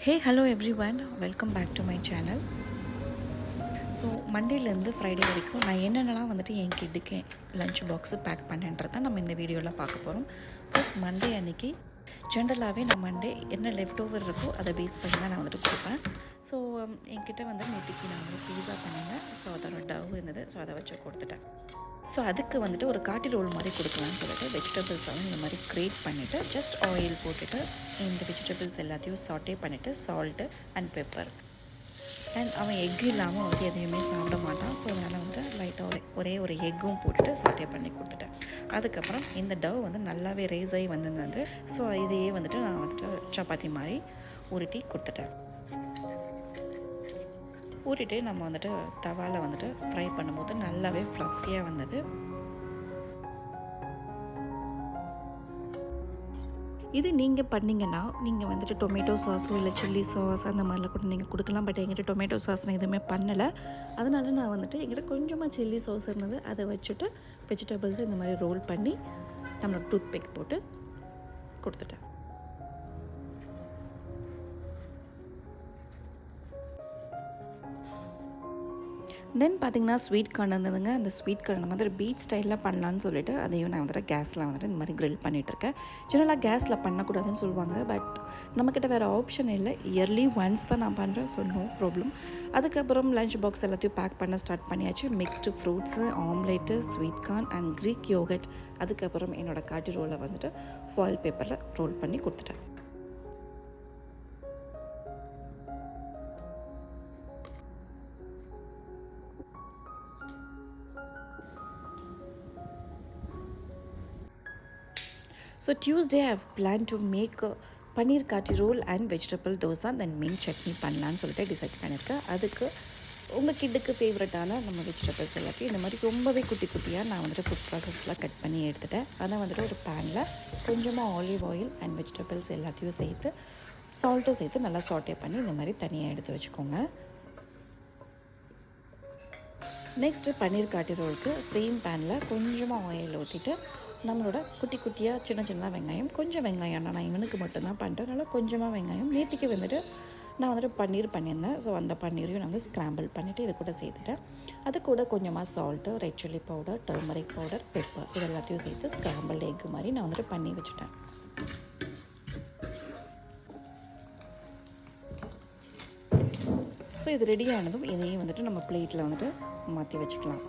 Hey, hello everyone. Welcome back to my channel. So மண்டேலேருந்து Friday வரைக்கும் நான் என்னென்னலாம் வந்துட்டு என் கிட்டுக்கு லஞ்ச் பாக்ஸு பேக் பண்ணேன்றதை நம்ம இந்த வீடியோவில் பார்க்க போகிறோம். ஃபர்ஸ்ட் மண்டே அன்றைக்கி ஜென்ரலாகவே நான் மண்டே என்ன லெஃப்ட் ஓவர் இருக்கோ அதை பேஸ் பண்ணி தான் நான் வந்துட்டு கொடுப்பேன். ஸோ என்கிட்ட வந்து நேற்றுக்கு நான் வந்து பீஸா பண்ணியிருந்தேன். ஸோ அதோட டவ் இருந்தது. ஸோ அதை வச்சு கொடுத்துட்டேன். ஸோ அதுக்கு வந்துட்டு ஒரு காட்டி ரோல் மாதிரி கொடுக்கலான்னு சொல்லிட்டு வெஜிடபிள்ஸ் வந்து இந்த மாதிரி கிரேட் பண்ணிவிட்டு ஜஸ்ட் ஆயில் போட்டுட்டு இந்த வெஜிடபிள்ஸ் எல்லாத்தையும் சாட்டே பண்ணிவிட்டு சால்ட்டு அண்ட் பெப்பர் அண்ட் அவன் எக் இல்லாமல் வந்து எதையுமே சாப்பிட மாட்டான். ஸோ அதனால் வந்துட்டு லைட்டாக ஒரே ஒரு எக்கும் போட்டுட்டு சாட்டே பண்ணி கொடுத்துட்டேன். அதுக்கப்புறம் இந்த டவ் வந்து நல்லாவே ரைஸ் ஆகி வந்திருந்தது. ஸோ இதையே வந்துட்டு நான் வந்துட்டு சப்பாத்தி மாதிரி உருட்டி கொடுத்துட்டேன். ஊட்டிட்டு நம்ம வந்துட்டு தவாவில் வந்துட்டு ஃப்ரை பண்ணும்போது நல்லாவே ஃப்ளஃபியாக வந்தது. இது நீங்கள் பண்ணிங்கன்னா நீங்கள் வந்துட்டு டொமேட்டோ சாஸோ இல்லை சில்லி சாஸ் அந்த மாதிரிலாம் கூட நீங்கள் கொடுக்கலாம். பட் என்கிட்ட டொமேட்டோ சாஸ் நான் எதுவுமே பண்ணலை. அதனால நான் வந்துட்டு என்கிட்ட கொஞ்சமாக சில்லி சாஸ் இருந்தது. அதை வச்சுட்டு வெஜிடபிள்ஸ் இந்த மாதிரி ரோல் பண்ணி நம்மளோட டூத் பிக் போட்டு கொடுத்துட்டேன். தென் பார்த்திங்கன்னா ஸ்வீட் கார்ன் இருந்ததுங்க. அந்த ஸ்வீட் கார்ன் வந்துட்டு பீச் ஸ்டைலில் பண்ணலான்னு சொல்லிட்டு அதையும் நான் வந்துட்டு கேஸில் வந்துட்டு இந்த மாதிரி க்ரில் பண்ணிகிட்ருக்கேன். ஜெனரலாக கேஸில் பண்ணக்கூடாதுன்னு சொல்லுவாங்க. பட் நம்மக்கிட்ட வேறு ஆப்ஷன் இல்லை. இயர்லி ஒன்ஸ் தான் நான் பண்ணுறேன். So no problem. அதுக்கப்புறம் லஞ்ச் பாக்ஸ் எல்லாத்தையும் பேக் பண்ண ஸ்டார்ட் பண்ணியாச்சு. Mixed fruits, omelette, sweet corn and Greek yogurt. அதுக்கப்புறம் என்னோடய காட்டி ரோலை வந்துட்டு ஃபாயில் பேப்பரில் ரோல் பண்ணி கொடுத்துட்டேன். So Tuesday I have planned to make பன்னீர் காட்டி ரோல் அண்ட் வெஜிடபிள் தோசை தென் மீன் சட்னி பண்ணலான்னு சொல்லிட்டு டிசைட் பண்ணியிருக்கேன். அதுக்கு உங்கள் கிட்டுக்கு ஃபேவரட்டான நம்ம வெஜிடபிள்ஸ் எல்லாத்தையும் இந்த மாதிரி ரொம்பவே குட்டி குட்டியாக நான் வந்துட்டு ஃபுட் ப்ராசஸில் கட் பண்ணி எடுத்துட்டேன். அதை வந்துட்டு ஒரு பேனில் கொஞ்சமாக ஆலிவ் ஆயில் அண்ட் வெஜிடபிள்ஸ் எல்லாத்தையும் சேர்த்து சால்ட்டும் சேர்த்து நல்லா சாட்டே பண்ணி இந்த மாதிரி தனியாக எடுத்து வச்சுக்கோங்க. நெக்ஸ்ட்டு பன்னீர் காட்டி ரோலுக்கு சேம் பேனில் கொஞ்சமாக ஆயில் ஊற்றிட்டு நம்மளோட குட்டி குட்டியாக சின்ன சின்னதாக வெங்காயம், கொஞ்சம் வெங்காயம் நான் இவனுக்கு மட்டும்தான் பண்ணுறேன். அதனால் கொஞ்சமாக வெங்காயம் நேற்றுக்கு வந்துட்டு நான் வந்துட்டு பன்னீர் பண்ணியிருந்தேன். ஸோ அந்த பன்னீரையும் நான் வந்து ஸ்க்ராம்பிள் பண்ணிவிட்டு இது கூட சேர்த்துட்டேன். அது கூட கொஞ்சமாக salt, red chilli powder, turmeric powder, pepper இது எல்லாத்தையும் சேர்த்து ஸ்க்ராம்பிள் எக் மாதிரி நான் வந்துட்டு பண்ணி வச்சுட்டேன். ஸோ இது ரெடி ஆனதும் இதையும் வந்துட்டு நம்ம பிளேட்டில் வந்துட்டு மாற்றி வச்சுக்கலாம்.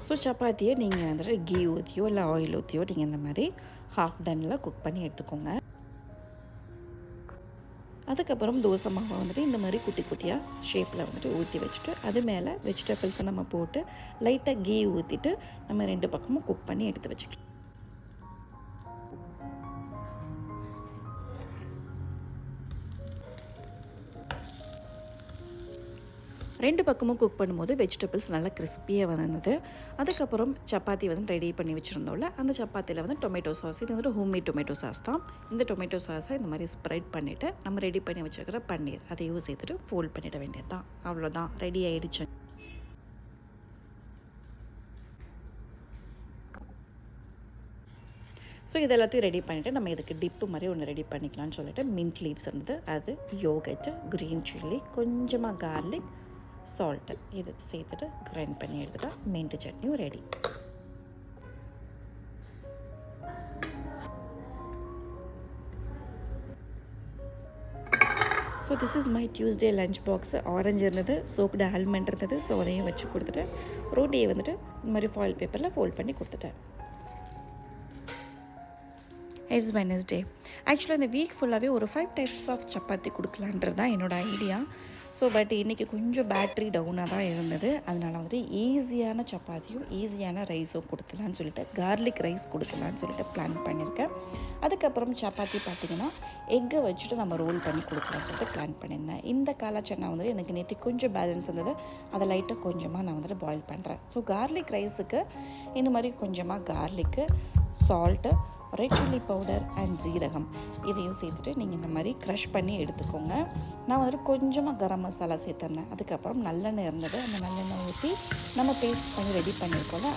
ஸோ சப்பாத்தியை நீங்கள் வந்துட்டு கீ ஊற்றியோ இல்லை ஆயில் ஊற்றியோ நீங்கள் இந்த மாதிரி ஹாஃப் டன்னில் குக் பண்ணி எடுத்துக்கோங்க. அதுக்கப்புறம் தோசை மாவை வந்துட்டு இந்த மாதிரி குட்டி குட்டியாக ஷேப்பில் வந்துட்டு ஊற்றி வச்சுட்டு அது மேலே வெஜிடபிள்ஸை நம்ம போட்டு லைட்டாக கீ ஊற்றிட்டு நம்ம 2 பக்கமும் குக் பண்ணி எடுத்து வச்சுக்கலாம். ரெண்டு பக்கமும் குக் பண்ணும்போது வெஜிடபிள்ஸ் நல்லா கிறிஸ்பியாக வந்தது. அதுக்கப்புறம் சப்பாத்தி வந்து ரெடி பண்ணி வச்சுருந்தோம்ல, அந்த சப்பாத்தியில் வந்து டொமேட்டோ சாஸ், இது வந்துட்டு ஹோம்மேட் டொமேட்டோ சாஸ் தான். இந்த டொமேட்டோ சாஸை இந்த மாதிரி ஸ்ப்ரெட் பண்ணிவிட்டு நம்ம ரெடி பண்ணி வச்சுருக்கிற பன்னீர் அதையும் சேர்த்துட்டு ஃபோல்ட் பண்ணிட வேண்டியது தான். அவ்வளோதான், ரெடி ஆகிடுச்சு. ஸோ இது எல்லாத்தையும் ரெடி பண்ணிவிட்டு நம்ம இதுக்கு டிப்பு மாதிரி ஒன்று ரெடி பண்ணிக்கலாம்னு சொல்லிட்டு மின்ட் லீவ்ஸ் இருந்தது, அது யோகட்டு, க்ரீன் சில்லி, கொஞ்சமாக கார்லிக், சால்ட்டு இது சேர்த்துட்டு கிரைண்ட் பண்ணி எடுத்துட்டா மின்ட் சட்னியும் ready. So this is my Tuesday lunch box. Orange இருந்தது, சோப்டு ஆல்மண்ட் இருந்தது. ஸோ அதையும் வச்சு கொடுத்துட்டு ரோட்டியை வந்துட்டு இந்த மாதிரி ஃபாயில் பேப்பரில் ஃபோல்ட் பண்ணி கொடுத்துட்டேன். It's Wednesday. ஆக்சுவலாக இந்த வீக் ஃபுல்லாகவே ஒரு 5 டைப்ஸ் ஆஃப் சப்பாத்தி கொடுக்கலான்றது தான் என்னோடய ஐடியா. ஸோ பட் இன்றைக்கி கொஞ்சம் பேட்ரி டவுனாக தான் இருந்தது. அதனால் வந்துட்டு ஈஸியான சப்பாத்தியும் ஈஸியான ரைஸும் கொடுத்துலான்னு சொல்லிட்டு கார்லிக் ரைஸ் கொடுக்கலான்னு சொல்லிட்டு பிளான் பண்ணியிருக்கேன். அதுக்கப்புறம் சப்பாத்தி பார்த்திங்கன்னா எக்கை வச்சுட்டு நம்ம ரோல் பண்ணி கொடுக்கலான்னு சொல்லிட்டு பிளான் பண்ணியிருந்தேன். இந்த காலா சன்னா வந்துட்டு எனக்கு நேற்று கொஞ்சம் பேலன்ஸ் இருந்தது. அதை லைட்டாக கொஞ்சமாக நான் வந்துட்டு பாயில் பண்ணுறேன். ஸோ கார்லிக் ரைஸுக்கு இந்த மாதிரி கொஞ்சமாக garlic, salt, red chilli powder and ஜீரகம் இதையும் சேர்த்துட்டு நீங்கள் இந்த மாதிரி க்ரஷ் பண்ணி எடுத்துக்கோங்க. நான் வந்துட்டு கொஞ்சமாக கரம் மசாலா சேர்த்துருந்தேன். அதுக்கப்புறம் நல்லெண்ணெய் இருந்தது. அந்த நல்லெண்ணெய் ஊற்றி நம்ம பேஸ்ட் பண்ணி ரெடி பண்ணியிருக்கோம்ல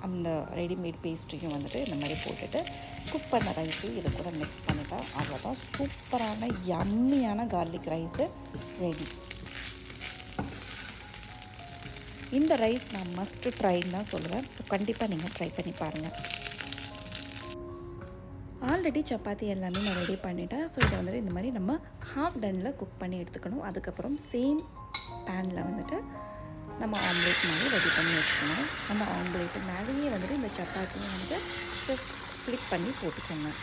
அந்த ரெடிமேட் பேஸ்ட்டையும் வந்துட்டு இந்த மாதிரி போட்டுட்டு குக் பண்ண ரைஸையும் இது கூட மிக்ஸ் பண்ணிட்டா அவ்வளோதான். சூப்பரான யம்மியான கார்லிக் ரைஸு ரெடி. இந்த ரைஸ் நான் மஸ்ட்டு ட்ரைன்னு தான் சொல்லுவேன். ஸோ கண்டிப்பாக நீங்கள் ட்ரை பண்ணி பாருங்கள். ஆல்ரெடி சப்பாத்தி எல்லாமே நான் ரெடி பண்ணிட்டேன். ஸோ இதை வந்துட்டு இந்த மாதிரி நம்ம ஹாஃப் டனில் குக் பண்ணி எடுத்துக்கணும். அதுக்கப்புறம் சேம் பேனில் வந்துட்டு நம்ம ஆம்லேட் மாதிரி ரெடி பண்ணி வச்சுக்கணும். அந்த ஆம்லேட்டு மேலேயே வந்துட்டு இந்த சப்பாத்தியை வந்துட்டு ஜஸ்ட் ஃப்ளிப் பண்ணி போட்டுக்கோங்க.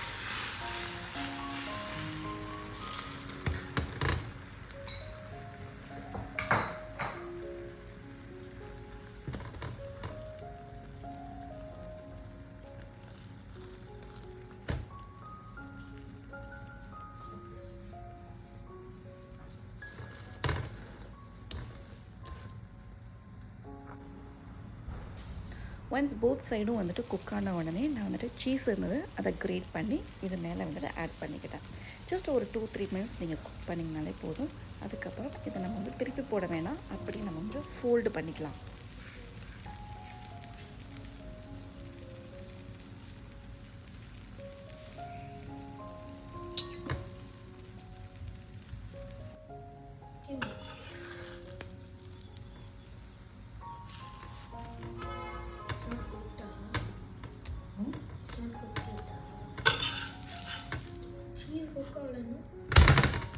ஒன்ஸ் போத் சைடும் வந்துட்டு குக் ஆன உடனே நான் வந்துட்டு சீஸ் இருந்தது அதை கிரேட் பண்ணி இது மேலே வந்துட்டு ஆட் பண்ணிக்கிட்டேன். ஜஸ்ட் ஒரு 2-3 மினிட்ஸ் நீங்கள் குக் பண்ணிங்கனாலே போதும். அதுக்கப்புறம் இதை நம்ம வந்து திருப்பி போட வேணாம், அப்படி நம்ம வந்து ஃபோல்டு பண்ணிக்கலாம்.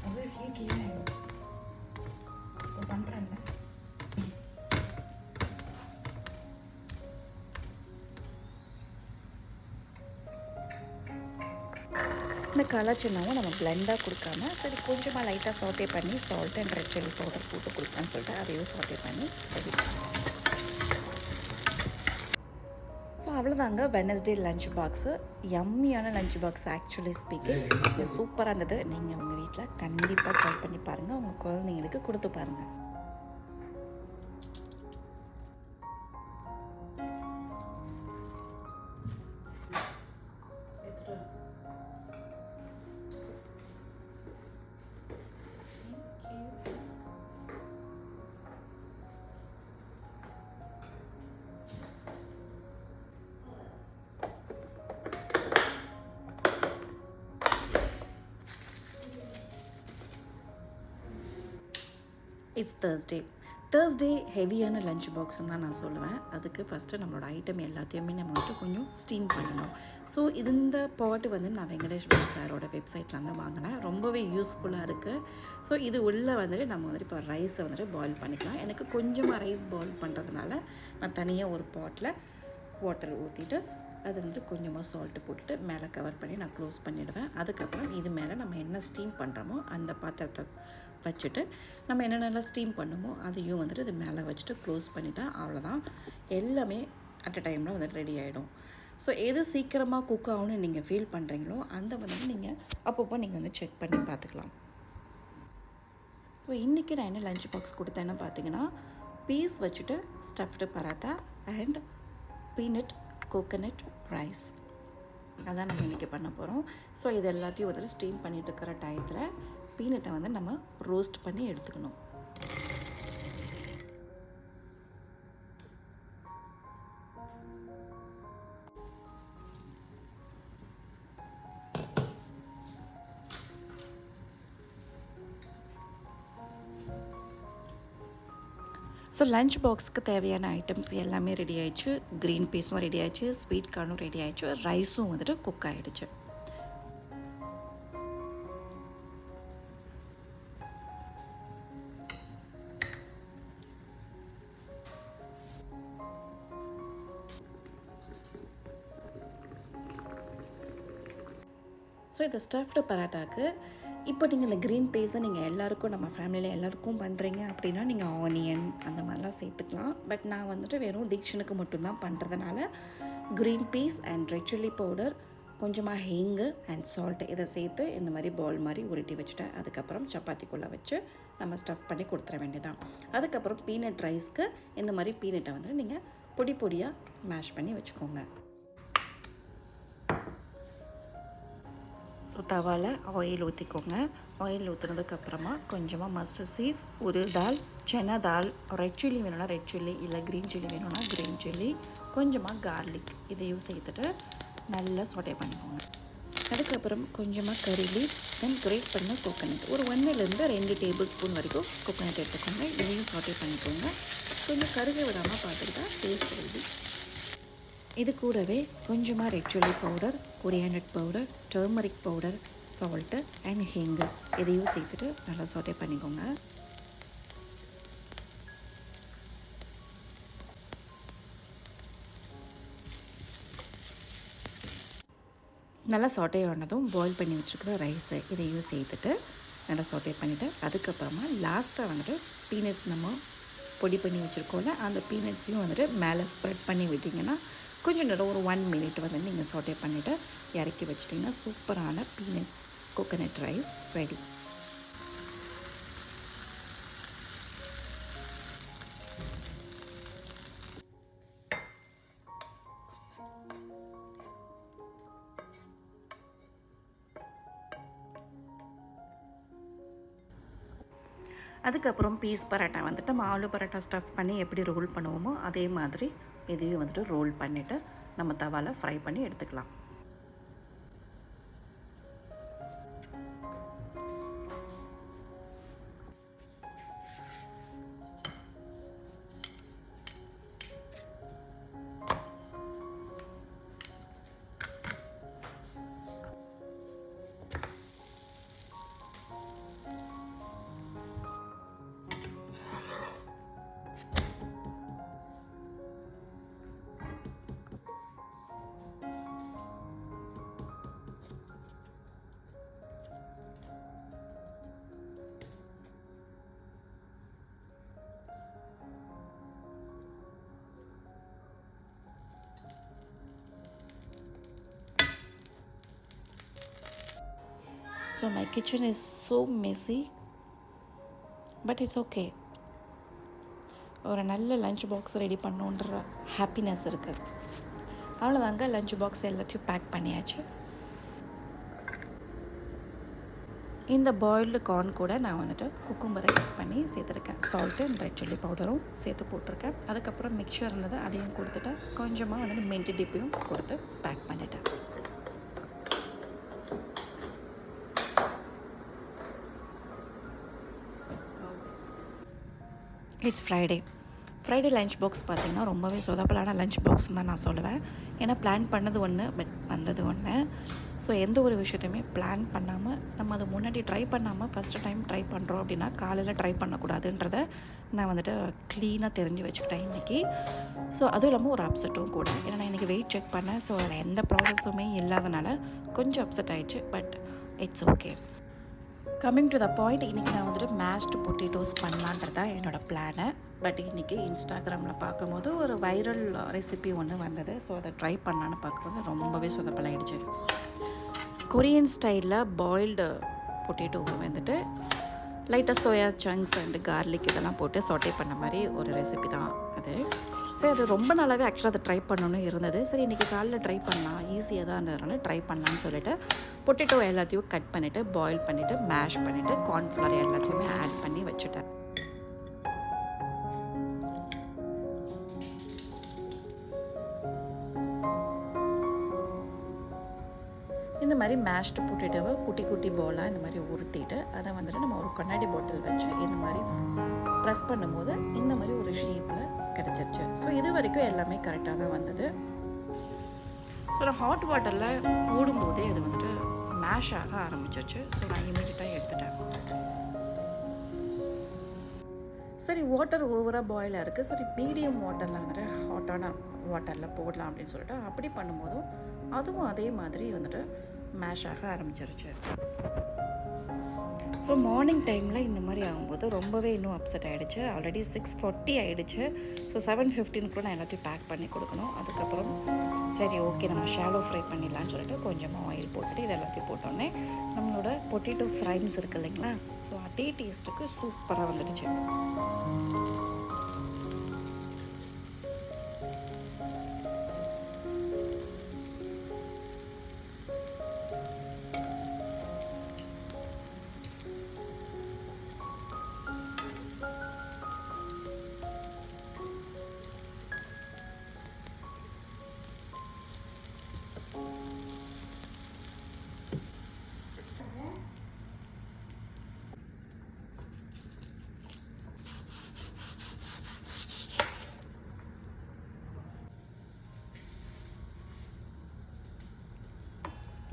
அது ஹீட்லேயே ஆகிடும். இப்போ பண்ணுறேன்ல. இந்த கலாச்சனாவும் நம்ம பிளெண்டாக கொடுக்காம சரி கொஞ்சமாக லைட்டாக சாட்டே பண்ணி salt and red chilli powder போட்டு கொடுக்கலான்னு சொல்லிட்டு அதையும் சாட்டே பண்ணி ரெடி. ஸோ அவ்வளோதாங்க வெட்னஸ்டே லஞ்ச் பாக்ஸு. யம்மியான லஞ்ச் பாக்ஸ் ஆக்சுவலி ஸ்பீக்கிங். இது சூப்பராக இருந்தது. நீங்கள் உங்கள் வீட்டில் கண்டிப்பாக ட்ரை பண்ணி பாருங்கள். உங்கள் குழந்தைங்களுக்கு கொடுத்து பாருங்கள். இட்ஸ் தேர்ஸ்டே ஹெவியான லஞ்ச் பாக்ஸ்ன்னு தான் நான் சொல்லுவேன். அதுக்கு ஃபஸ்ட்டு நம்மளோட ஐட்டம் எல்லாத்தையுமே நம்ம வந்துட்டு கொஞ்சம் ஸ்டீம் பண்ணணும். ஸோ இந்த பாட்டு வந்து நான் வெங்கடேஷ் பால் சாரோட வெப்சைட்டில் வந்து வாங்கினேன். ரொம்பவே யூஸ்ஃபுல்லாக இருக்குது. ஸோ இது உள்ளே வந்துட்டு நம்ம வந்துட்டு இப்போ ரைஸை வந்துட்டு பாயில் பண்ணிக்கலாம். எனக்கு கொஞ்சமாக ரைஸ் பாயில் பண்ணுறதுனால நான் தனியாக ஒரு பாட்டில் வாட்டர் ஊற்றிட்டு அது வந்து கொஞ்சமாக சால்ட்டு போட்டுட்டு மேலே கவர் பண்ணி நான் க்ளோஸ் பண்ணிவிடுவேன். அதுக்கப்புறம் இது மேலே நம்ம என்ன ஸ்டீம் பண்ணுறோமோ அந்த பாத்திரத்தை வச்சுட்டு நம்ம என்னென்னலாம் ஸ்டீம் பண்ணுமோ அதையும் வந்துட்டு இது மேலே வச்சுட்டு க்ளோஸ் பண்ணிட்டா அவ்வளோதான். எல்லாமே அட் அ டைமில் வந்துட்டு ரெடி ஆகிடும். ஸோ எது சீக்கிரமாக குக் ஆகும்னு நீங்கள் ஃபீல் பண்ணுறீங்களோ அந்த வந்துட்டு நீங்கள் அப்பப்போ நீங்கள் வந்து செக் பண்ணி பார்த்துக்கலாம். ஸோ இன்றைக்கி நான் என்ன லஞ்ச் பாக்ஸ் கொடுத்தேன்னு பார்த்தீங்கன்னா பீஸ் வச்சுட்டு stuffed paratha and peanut coconut rice அதான் நம்ம இன்றைக்கி பண்ண போகிறோம். ஸோ இது எல்லாத்தையும் வந்துட்டு ஸ்டீம் பண்ணிட்டு இருக்கிற டயத்தில் பீனட்டை வந்து நம்ம ரோஸ்ட் பண்ணி எடுத்துக்கணும். ஸோ லஞ்ச் பாக்ஸுக்கு தேவையான ஐட்டம்ஸ் எல்லாமே ரெடி ஆயிடுச்சு. க்ரீன் பீஸும் ரெடி ஆயிடுச்சு, ஸ்வீட் கார்னும் ரெடி ஆயிடுச்சு, ரைஸும் வந்துட்டு குக் ஆகிடுச்சு. ஸோ இந்த ஸ்டஃப்டு பராட்டாக்கு இப்போ நீங்கள் இந்த க்ரீன் பேஸை நீங்கள் எல்லாருக்கும் நம்ம ஃபேமிலியில் எல்லாருக்கும் பண்ணுறீங்க அப்படின்னா நீங்கள் ஆனியன் அந்த மாதிரிலாம் சேர்த்துக்கலாம். பட் நான் வந்துட்டு வெறும் தீக்ஷனுக்கு மட்டும்தான் பண்ணுறதுனால green peace and red chilli powder, கொஞ்சமாக ஹிங்கு அண்ட் சால்ட்டு இதை சேர்த்து இந்த மாதிரி பால் மாதிரி உருட்டி வச்சுட்டேன். அதுக்கப்புறம் சப்பாத்திக்குள்ளே வச்சு நம்ம ஸ்டஃப் பண்ணி கொடுத்துட வேண்டியதான். அதுக்கப்புறம் பீனட் ரைஸ்க்கு இந்த மாதிரி பீனட்டை வந்துட்டு நீங்கள் பொடி பொடியாக மேஷ் பண்ணி வச்சுக்கோங்க. ஸோ தவாவில் ஆயில் ஊற்றிக்கோங்க. ஆயில் ஊற்றுனதுக்கப்புறமா கொஞ்சமாக மஸ்டர்ட் சீட்ஸ், ஒரு தால், சென்னா தால், ரெட் சில்லி வேணும்னா ரெட் சில்லி, இல்லை க்ரீன் சில்லி வேணும்னா க்ரீன் சில்லி, கொஞ்சமாக கார்லிக் இதையும் சேர்த்துட்டு நல்லா சாட்டே பண்ணிக்கோங்க. அதுக்கப்புறம் கொஞ்சமாக கறி லீவ்ஸ், தென் கிரேட் பண்ண கோகோனட், ஒரு 1லேருந்து 2 டேபிள் ஸ்பூன் வரைக்கும் கோகோனட் எடுத்துக்கோங்க. இதையும் சாட்டே பண்ணிக்கோங்க. கொஞ்சம் கருக விடாமல் பார்த்துக்கிட்டா டேஸ்ட் வருது. இது கூடவே கொஞ்சமாக red chilli powder, coriander powder, turmeric powder, salt and hing இதையும் சேர்த்துட்டு நல்லா சாட்டே பண்ணிக்கோங்க. நல்லா சாட்டே ஆனதும் பாயில் பண்ணி வச்சுருக்கிற ரைஸை இதையும் சேர்த்துட்டு நல்லா சாட்டே பண்ணிவிட்டு அதுக்கப்புறமா லாஸ்ட்டாக வந்துட்டு பீனட்ஸ் நம்ம பொடி பண்ணி வச்சுருக்கோம்ல, அந்த பீனட்ஸையும் வந்துட்டு மேலே ஸ்ப்ரெட் பண்ணி விட்டிங்கன்னா கொஞ்சம் நேரம் ஒரு 1 மினிட் வந்து நீங்கள் சாட்டே பண்ணிவிட்டு இறக்கி வச்சிட்டிங்கன்னா சூப்பரான பீனட்ஸ் கோகோனட் ரைஸ் ரெடி. அதுக்கப்புறம் பீஸ் பரோட்டா வந்துட்டு நம்ம ஆலு பரோட்டா ஸ்டஃப் பண்ணி எப்படி ரோல் பண்ணுவோமோ அதே மாதிரி இதையும் வந்துட்டு ரோல் பண்ணிவிட்டு நம்ம தவாவில் ஃப்ரை பண்ணி எடுத்துக்கலாம். So my kitchen is so messy, but it's okay. ஒரு நல்ல லஞ்ச் பாக்ஸ் ரெடி பண்ணோன்ற ஹாப்பினஸ் இருக்குது. அவ்வளோதாங்க, லஞ்ச் பாக்ஸ் எல்லாத்தையும் பேக் பண்ணியாச்சு. இந்த பாயில்டு கார்ன் கூட நான் வந்துட்டு குக்கும்பரை கட் பண்ணி சேர்த்துருக்கேன். சால்ட்டு அண்ட் ரெட் சில்லி பவுடரும் சேர்த்து போட்டிருக்கேன். அதுக்கப்புறம் மிக்சர் இருந்தது அதையும் கொடுத்துட்டு கொஞ்சமாக வந்துட்டு மின்ட் டிப்பையும் கொடுத்து பேக் பண்ணிட்டேன். இட்ஸ் ஃப்ரைடே லஞ்ச் பாக்ஸ் பார்த்திங்கன்னா ரொம்பவே சொதப்பலான லஞ்ச் பாக்ஸ்ன்னு தான் நான் சொல்லுவேன். ஏன்னா பிளான் பண்ணது ஒன்று, பட் வந்தது ஒன்று. ஸோ எந்த ஒரு விஷயத்தையுமே பிளான் பண்ணாமல் நம்ம அதை முன்னாடி ட்ரை பண்ணாமல் ஃபஸ்ட்டு டைம் ட்ரை பண்ணுறோம் அப்படின்னா காலையில் ட்ரை பண்ணக்கூடாதுன்றதை நான் வந்துட்டு க்ளீனாக தெரிஞ்சு வச்சுக்கிட்டேன் இன்றைக்கி. ஸோ அதுவும் இல்லாமல் ஒரு அப்செட்டும் கூட, ஏன்னா நான் இன்றைக்கி வெயிட் செக் பண்ணேன். ஸோ அதில் எந்த ப்ராசஸுமே இல்லாதனால கொஞ்சம் அப்செட் ஆகிடுச்சு, but it's okay. Coming to the point, இன்றைக்கி நான் வந்துட்டு மேஷ்டு பொட்டேட்டோஸ் பண்ணலான்றது தான் என்னோடய பிளானு. பட் இன்றைக்கி இன்ஸ்டாகிராமில் பார்க்கும்போது ஒரு வைரல் ரெசிபி ஒன்று வந்தது. ஸோ அதை ட்ரை பண்ணலான்னு பார்க்கும்போது ரொம்பவே சொதப்பலாயிடுச்சு. கொரியன் ஸ்டைலில் பாயில்டு பொட்டேட்டோவை வந்துட்டு லைட்டாக சோயா சங்க்ஸ் அண்டு கார்லிக் இதெல்லாம் போட்டு சாட்டே பண்ண மாதிரி ஒரு ரெசிபி தான் அது. சரி, அது ரொம்ப நாளாகவே ஆக்சுவலாக அதை ட்ரை பண்ணணுன்னு இருந்தது. சரி, இன்றைக்கி காலையில் ட்ரை பண்ணலாம், ஈஸியாக தான் இருந்ததுனால ட்ரை பண்ணலான்னு சொல்லிவிட்டு பொட்டேட்டோ எல்லாத்தையும் கட் பண்ணிவிட்டு பாயில் பண்ணிவிட்டு மேஷ் பண்ணிவிட்டு கார்ன்ஃப்ளவர் எல்லாத்தையுமே ஆட் பண்ணி வச்சுட்டேன். இந்த மாதிரி மேஷ்டு பொட்டேட்டோவை குட்டி குட்டி பாலாக இந்த மாதிரி உருட்டிட்டு அதை வந்துட்டு நம்ம ஒரு கண்ணாடி பாட்டில் வச்சு இந்த மாதிரி ப்ரெஸ் பண்ணும்போது இந்த மாதிரி ஒரு ஷேப்பில் கிடச்சிருச்சு. ஸோ இது வரைக்கும் எல்லாமே கரெக்டாக தான் வந்தது. ஸோ ஹாட் வாட்டரில் போடும்போதே அது வந்துட்டு மேஷ் ஆக ஆரம்பிச்சிருச்சு. ஸோ நான் இமீடியட்டாக எடுத்துட்டேன். சரி, வாட்டர் ஓவராக பாயிலாக இருக்குது, சரி மீடியம் வாட்டரில் வந்துட்டு ஹாட்டான வாட்டரில் போடலாம் அப்படின்னு சொல்லிட்டு அப்படி பண்ணும்போதும் அதுவும் அதே மாதிரி வந்துட்டு மேஷ் ஆக ஆரம்பிச்சிருச்சு. ஸோ மார்னிங் டைமில் இந்த மாதிரி ஆகும்போது ரொம்பவே இன்னும் அப்செட் ஆகிடுச்சு. ஆல்ரெடி 6:40 ஆகிடுச்சு. ஸோ 7:15 கூட நான் எல்லாத்தையும் பேக் பண்ணி கொடுக்கணும். அதுக்கப்புறம் சரி ஓகே நம்ம ஷாலோ ஃப்ரை பண்ணிடலான்னு சொல்லிட்டு கொஞ்சமாக ஆயில் போட்டுட்டு இது எல்லாத்தையும் போட்டோன்னே நம்மளோட பொட்டேட்டோ ஃப்ரைஸ் இருக்குது இல்லைங்களா, ஸோ அதே டேஸ்ட்டுக்கு சூப்பராக வந்துடுச்சு.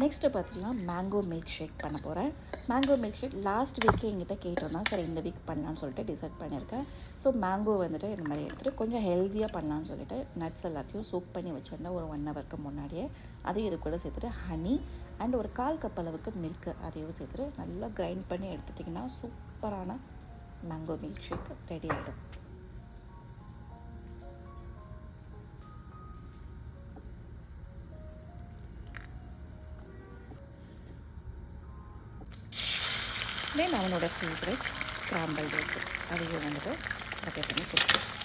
நெக்ஸ்ட்டு பார்த்தீங்கன்னா மேங்கோ மில்க் ஷேக் பண்ண போகிறேன். மேங்கோ மில்க் ஷேக் லாஸ்ட் வீக்கே எங்கிட்ட கேட்டோன்னா சரி இந்த வீக் பண்ணலான்னு சொல்லிட்டு டிசைட் பண்ணியிருக்கேன். ஸோ மேங்கோ வந்துட்டு இந்த மாதிரி எடுத்துகிட்டு கொஞ்சம் ஹெல்த்தியாக பண்ணலான்னு சொல்லிட்டு நட்ஸ் எல்லாத்தையும் சோக் பண்ணி வச்சுருந்தேன் ஒரு 1 ஹவருக்கு முன்னாடியே. அதையும் இது கூட சேர்த்துட்டு ஹனி அண்ட் ஒரு 1/4 கப் அளவுக்கு மில்க்கு அதையும் சேர்த்துட்டு நல்லா கிரைண்ட் பண்ணி எடுத்துட்டிங்கன்னா சூப்பரான மேங்கோ மில்க் ஷேக் ரெடி ஆகிடும். தென் அவனோட ஃபேவரட் ஸ்க்ராம்பிள் எக் அதையும் வந்துட்டு ப்ரிப்பேர் பண்ணி கொடுத்தேன்.